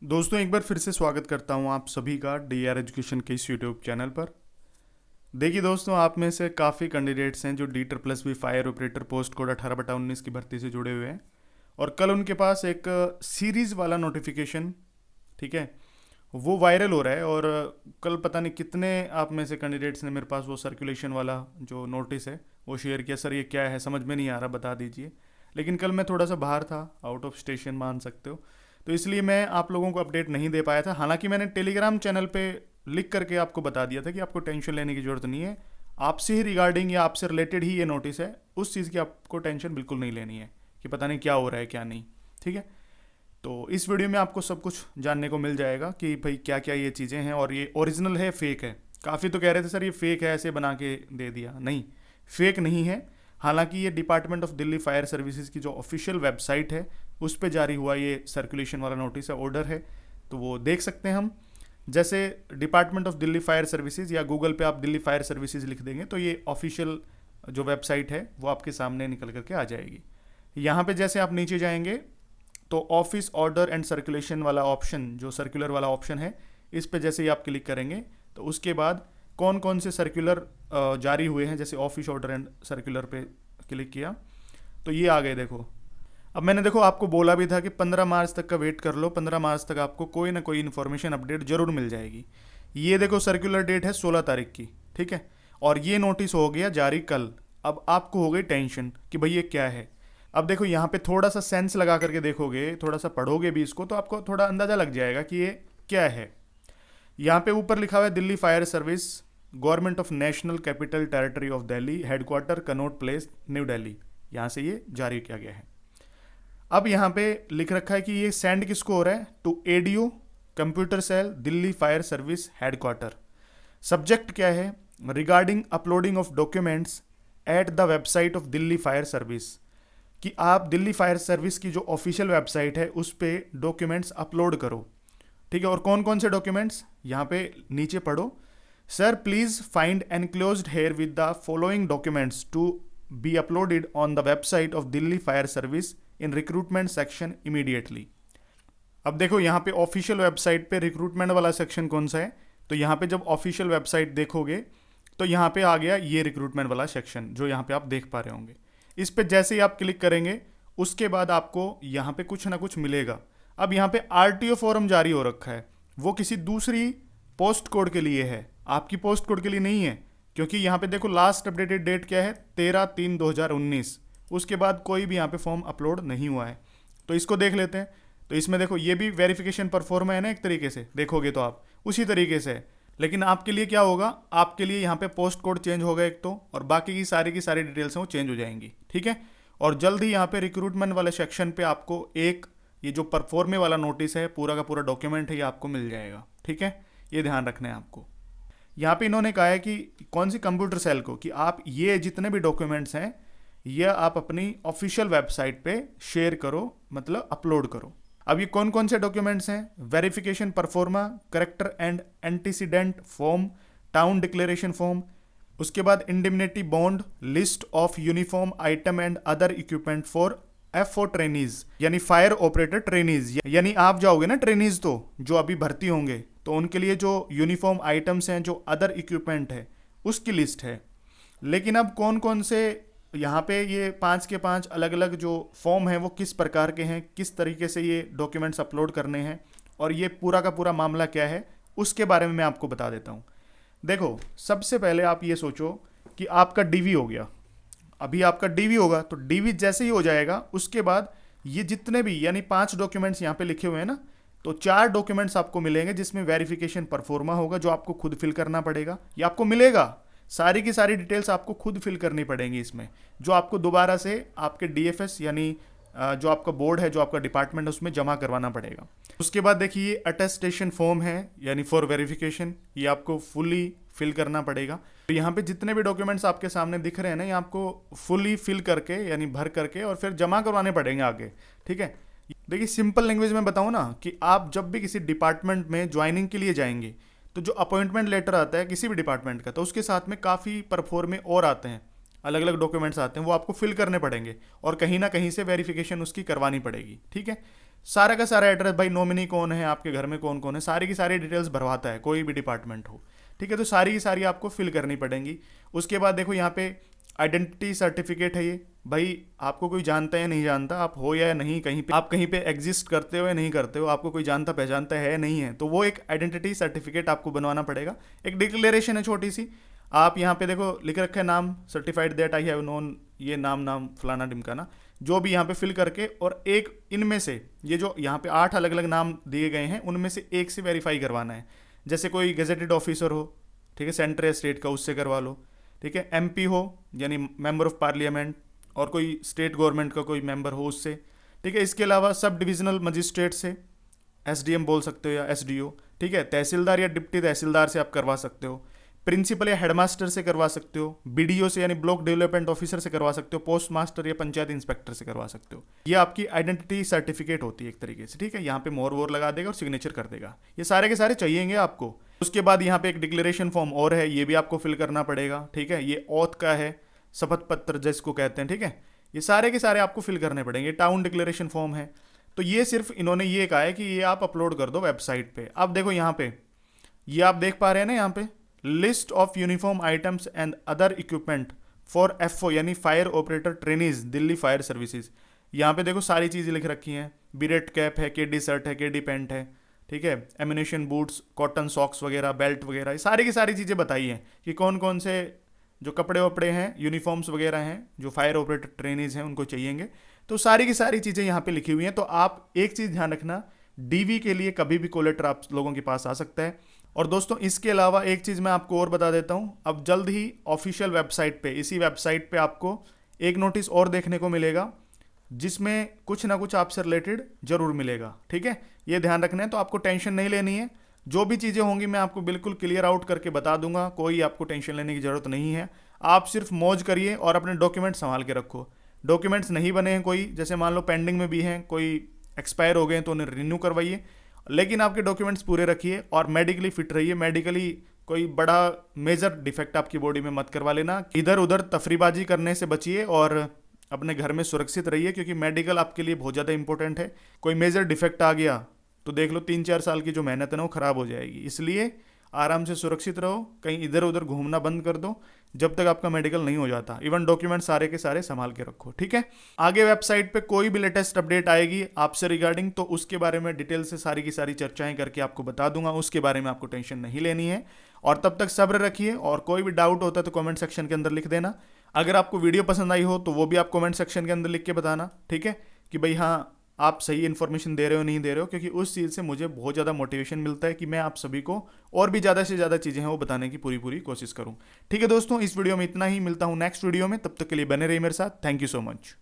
दोस्तों एक बार फिर से स्वागत करता हूं आप सभी का डीआर एजुकेशन के इस यूट्यूब चैनल पर। देखिए दोस्तों, आप में से काफ़ी कैंडिडेट्स हैं जो D++ fire operator post code 18/19 की भर्ती से जुड़े हुए हैं और कल उनके पास एक सीरीज़ वाला नोटिफिकेशन, ठीक है, वो वायरल हो रहा है। और कल पता नहीं कितने आप में से कैंडिडेट्स ने मेरे पास वो सर्कुलेशन वाला जो नोटिस है वो शेयर किया। सर ये क्या है, समझ में नहीं आ रहा, बता दीजिए। लेकिन कल मैं थोड़ा सा बाहर था, आउट ऑफ स्टेशन मान सकते हो, तो इसलिए मैं आप लोगों को अपडेट नहीं दे पाया था। हालांकि मैंने टेलीग्राम चैनल पे लिख करके आपको बता दिया था कि आपको टेंशन लेने की ज़रूरत नहीं है, आपसे ही रिगार्डिंग या आपसे रिलेटेड ही ये नोटिस है, उस चीज़ की आपको टेंशन बिल्कुल नहीं लेनी है कि पता नहीं क्या हो रहा है क्या नहीं। ठीक है, तो इस वीडियो में आपको सब कुछ जानने को मिल जाएगा कि भाई क्या क्या ये चीज़ें हैं और ये ओरिजिनल है फेक है। काफ़ी तो कह रहे थे सर ये फेक है, ऐसे बना के दे दिया। नहीं, फेक नहीं है। हालांकि ये department of Delhi fire services की जो ऑफिशियल वेबसाइट है उस पर जारी हुआ ये सर्कुलेशन वाला नोटिस है, ऑर्डर है, तो वो देख सकते हैं हम। जैसे department of Delhi fire services या गूगल पे आप दिल्ली फायर सर्विसेज लिख देंगे तो ये ऑफिशियल जो वेबसाइट है वो आपके सामने निकल करके आ जाएगी। यहाँ पे जैसे आप नीचे जाएंगे तो ऑफिस ऑर्डर एंड सर्कुलेशन वाला ऑप्शन, जो सर्कुलर वाला ऑप्शन है, इस पे जैसे ही आप क्लिक करेंगे तो उसके बाद कौन कौन से सर्कुलर जारी हुए हैं, जैसे ऑफिस ऑर्डर एंड सर्कुलर पे क्लिक किया तो ये आ गए। देखो, अब मैंने देखो आपको बोला भी था कि 15 मार्च तक का वेट कर लो, 15 मार्च तक आपको कोई ना कोई इन्फॉर्मेशन अपडेट जरूर मिल जाएगी। ये देखो सर्कुलर डेट है 16 तारीख की, ठीक है, और ये नोटिस हो गया जारी कल। अब आपको हो गई टेंशन कि भाई ये क्या है। अब देखो यहाँ पे थोड़ा सा सेंस लगा करके देखोगे, थोड़ा सा पढ़ोगे भी इसको, तो आपको थोड़ा अंदाजा लग जाएगा कि ये क्या है। यहाँ पे ऊपर लिखा हुआ है Delhi fire service, government of national capital territory of Delhi, headquarter Connaught place, new Delhi. यहाँ से ये जारी किया गया है। अब यहाँ पे लिख रखा है कि ये सेंड किसको हो रहा है, to ADO computer cell Delhi fire service headquarter. Subject क्या है, regarding uploading of documents at the website of Delhi fire service, कि आप दिल्ली फायर सर्विस की जो ऑफिशियल वेबसाइट है उस पर डॉक्यूमेंट्स अपलोड करो। ठीक है, और कौन कौन से डॉक्यूमेंट्स, यहाँ पे नीचे पढ़ो। Sir please find enclosed here with the following documents to be uploaded on the website of Delhi fire service in recruitment section immediately. अब देखो यहाँ पे ऑफिशियल वेबसाइट पे रिक्रूटमेंट वाला सेक्शन कौन सा है, तो यहाँ पे जब ऑफिशियल वेबसाइट देखोगे तो यहाँ पे आ गया ये रिक्रूटमेंट वाला सेक्शन जो यहाँ पे आप देख पा रहे होंगे। इस पे जैसे ही आप क्लिक करेंगे उसके बाद आपको यहाँ पे कुछ ना कुछ मिलेगा। अब यहाँ पे आरटीओ फॉर्म जारी हो रखा है, वो किसी दूसरी पोस्ट कोड के लिए है, आपकी पोस्ट कोड के लिए नहीं है, क्योंकि यहाँ पे देखो लास्ट अपडेटेड डेट क्या है, 13/3/2019। उसके बाद कोई भी यहाँ पे फॉर्म अपलोड नहीं हुआ है। तो इसको देख लेते हैं। तो इसमें देखो ये भी वेरिफिकेशन परफॉर्म है ना, एक तरीके से देखोगे तो आप उसी तरीके से है। लेकिन आपके लिए क्या होगा, आपके लिए यहाँ पे पोस्ट कोड चेंज होगा एक तो, और बाकी की सारी डिटेल्स हैं वो चेंज हो जाएंगी। ठीक है, और जल्द ही यहाँ पे रिक्रूटमेंट वाले सेक्शन पे आपको एक ये जो परफॉर्मे वाला नोटिस है, पूरा का पूरा डॉक्यूमेंट है, ये आपको मिल जाएगा। ठीक है, ये ध्यान रखना है आपको। यहाँ पे इन्होंने कहा है कि कौन सी कंप्यूटर सेल को, कि आप ये जितने भी डॉक्यूमेंट्स हैं ये आप अपनी ऑफिशियल वेबसाइट पे शेयर करो, मतलब अपलोड करो। अब ये कौन कौन से डॉक्यूमेंट्स हैं, verification proforma, character and antecedent form, town declaration form, उसके बाद indemnity bond, list of uniform item and other equipment for F4 trainees, यानी फायर ऑपरेटर ट्रेनीज, यानी आप जाओगे ना ट्रेनीज, तो जो अभी भर्ती होंगे तो उनके लिए जो यूनिफॉर्म आइटम्स हैं, जो अदर इक्विपमेंट है, उसकी लिस्ट है। लेकिन अब कौन कौन से यहाँ पे ये 5 के 5 अलग अलग जो फॉर्म है वो किस प्रकार के हैं, किस तरीके से ये डॉक्यूमेंट्स अपलोड करने हैं, और ये पूरा का पूरा मामला क्या है, उसके बारे में मैं आपको बता देता हूँ। देखो, सबसे पहले आप ये सोचो कि आपका डीवी हो गया। अभी आपका डीवी होगा तो डीवी जैसे ही हो जाएगा उसके बाद ये जितने भी, यानी 5 डॉक्यूमेंट्स यहाँ पे लिखे हुए हैं ना, तो 4 डॉक्यूमेंट्स आपको मिलेंगे जिसमें वेरिफिकेशन परफॉर्मा होगा, जो आपको खुद फिल करना पड़ेगा। ये आपको मिलेगा, सारी की सारी डिटेल्स आपको खुद फिल करनी पड़ेंगी इसमें, जो आपको दोबारा से आपके डीएफएस यानी जो आपका बोर्ड है, जो आपका डिपार्टमेंट है, उसमें जमा करवाना पड़ेगा। उसके बाद देखिए अटेस्टेशन फॉर्म है, यानी फॉर वेरिफिकेशन, ये आपको फुली फिल करना पड़ेगा। तो यहाँ पे जितने भी डॉक्यूमेंट्स आपके सामने दिख रहे हैं ना, ये आपको फुली फिल करके यानी भर करके और फिर जमा करवाने पड़ेंगे आगे। ठीक है, देखिए सिंपल लैंग्वेज में बताऊँ ना, कि आप जब भी किसी डिपार्टमेंट में ज्वाइनिंग के लिए जाएंगे तो जो अपॉइंटमेंट लेटर आता है किसी भी डिपार्टमेंट का, तो उसके साथ में काफ़ी परफॉर्मे और आते हैं, अलग अलग डॉक्यूमेंट्स आते हैं, वो आपको फिल करने पड़ेंगे और कहीं ना कहीं से वेरिफिकेशन उसकी करवानी पड़ेगी। ठीक है, सारा का सारा एड्रेस, भाई नॉमिनी कौन है, आपके घर में कौन कौन है, सारी की सारी डिटेल्स भरवाता है कोई भी डिपार्टमेंट हो। ठीक है, तो सारी की सारी आपको फिल करनी पड़ेंगी। उसके बाद देखो यहाँ पे आइडेंटिटी सर्टिफिकेट है ये, भाई आपको कोई जानता है या नहीं जानता, आप हो या नहीं, कहीं पे आप कहीं पे एग्जिस्ट करते हो या नहीं करते हो, आपको कोई जानता पहचानता है या नहीं है, तो वो एक आइडेंटिटी सर्टिफिकेट आपको बनवाना पड़ेगा। एक डिक्लेरेशन है छोटी सी, आप यहाँ पे देखो लिख रखे नाम, certified that I have known, ये नाम फलाना ढिमकाना, जो भी यहाँ पे फिल करके, और एक इनमें से ये जो यहाँ पे 8 अलग अलग नाम दिए गए हैं उनमें से एक से वेरीफाई करवाना है। जैसे कोई गेजेटेड ऑफिसर हो, ठीक है, सेंटर या स्टेट का, उससे करवा लो। ठीक है, एमपी हो यानी मेंबर ऑफ पार्लियामेंट, और कोई स्टेट गवर्नमेंट का कोई मेंबर हो उससे। ठीक है, इसके अलावा सब डिविजनल मजिस्ट्रेट से, एसडीएम बोल सकते हो या एसडीओ। ठीक है, तहसीलदार या डिप्टी तहसीलदार से आप करवा सकते हो, प्रिंसिपल या हेडमास्टर से करवा सकते हो, बीडीओ से यानी ब्लॉक डेवलपमेंट ऑफिसर से करवा सकते हो, पोस्ट मास्टर या पंचायत इंस्पेक्टर से करवा सकते हो। ये आपकी आइडेंटिटी सर्टिफिकेट होती है एक तरीके से। ठीक है, यहाँ पे मोहर वोर लगा देगा और सिग्नेचर कर देगा। ये सारे के सारे चाहिएंगे आपको। उसके बाद यहाँ पे एक डिक्लेरेशन फॉर्म और है, ये भी आपको फिल करना पड़ेगा। ठीक है, ये ऑथ का है, शपथ पत्र जिसको कहते हैं। ठीक है, ये सारे के सारे आपको फिल करने पड़ेंगे। टाउन डिक्लेरेशन फॉर्म है, तो ये सिर्फ इन्होंने ये कहा है कि ये आप अपलोड कर दो वेबसाइट पे। अब देखो यहाँ पे, ये आप देख पा रहे हैं ना, यहाँ पे list of uniform items and other equipment for FO यानी fire operator trainees Delhi fire services. यहाँ पे देखो सारी चीज़ें लिख रखी हैं, बिरेट कैप है, केडी शर्ट है, केडी पैंट है। ठीक है, एमिनेशन बूट्स, कॉटन सॉक्स वगैरह, बेल्ट वगैरह, ये सारी की सारी चीज़ें बताई हैं कि कौन कौन से जो कपड़े वपड़े हैं, यूनिफॉर्म्स वगैरह हैं, जो फायर ऑपरेटर ट्रेनीज हैं उनको चाहिएंगे। तो सारी की सारी चीज़ें यहाँ पे लिखी हुई हैं। तो आप एक चीज़ ध्यान रखना, डीवी के लिए कभी भी कॉल लेटर आप लोगों के पास आ सकता है। और दोस्तों इसके अलावा एक चीज़ मैं आपको और बता देता हूँ, अब जल्द ही ऑफिशियल वेबसाइट पे, इसी वेबसाइट पे आपको एक नोटिस और देखने को मिलेगा जिसमें कुछ ना कुछ आपसे रिलेटेड जरूर मिलेगा। ठीक है, ये ध्यान रखना है, तो आपको टेंशन नहीं लेनी है। जो भी चीज़ें होंगी मैं आपको बिल्कुल क्लियर आउट करके बता दूंगा, कोई आपको टेंशन लेने की ज़रूरत नहीं है। आप सिर्फ मौज करिए और अपने डॉक्यूमेंट संभाल के रखो। डॉक्यूमेंट्स नहीं बने हैं कोई, जैसे मान लो पेंडिंग में भी हैं, कोई एक्सपायर हो गए हैं तो उन्हें रिन्यू करवाइए, लेकिन आपके डॉक्यूमेंट्स पूरे रखिए और मेडिकली फिट रहिए। मेडिकली कोई बड़ा मेजर डिफेक्ट आपकी बॉडी में मत करवा लेना, इधर उधर तफरीबाजी करने से बचिए और अपने घर में सुरक्षित रहिए, क्योंकि मेडिकल आपके लिए बहुत ज़्यादा इंपॉर्टेंट है। कोई मेजर डिफेक्ट आ गया तो देख लो 3-4 साल की जो मेहनत है ना वो खराब हो जाएगी। इसलिए आराम से सुरक्षित रहो, कहीं इधर उधर घूमना बंद कर दो जब तक आपका मेडिकल नहीं हो जाता। इवन डॉक्यूमेंट सारे के सारे संभाल के रखो। ठीक है, आगे वेबसाइट पे कोई भी लेटेस्ट अपडेट आएगी आपसे रिगार्डिंग, तो उसके बारे में डिटेल से सारी की सारी चर्चाएं करके आपको बता दूंगा, उसके बारे में आपको टेंशन नहीं लेनी है। और तब तक सब्र रखिए, और कोई भी डाउट होता है तो कमेंट सेक्शन के अंदर लिख देना। अगर आपको वीडियो पसंद आई हो तो वो भी आप कमेंट सेक्शन के अंदर लिख के बताना। ठीक है, कि भाई हाँ आप सही इन्फॉर्मेशन दे रहे हो नहीं दे रहे हो, क्योंकि उस चीज़ से मुझे बहुत ज़्यादा मोटिवेशन मिलता है कि मैं आप सभी को और भी ज़्यादा से ज़्यादा चीज़ें हैं वो बताने की पूरी कोशिश करूँ। ठीक है दोस्तों, इस वीडियो में इतना ही, मिलता हूँ नेक्स्ट वीडियो में, तब तक के लिए बने रहिए मेरे साथ। Thank you so much.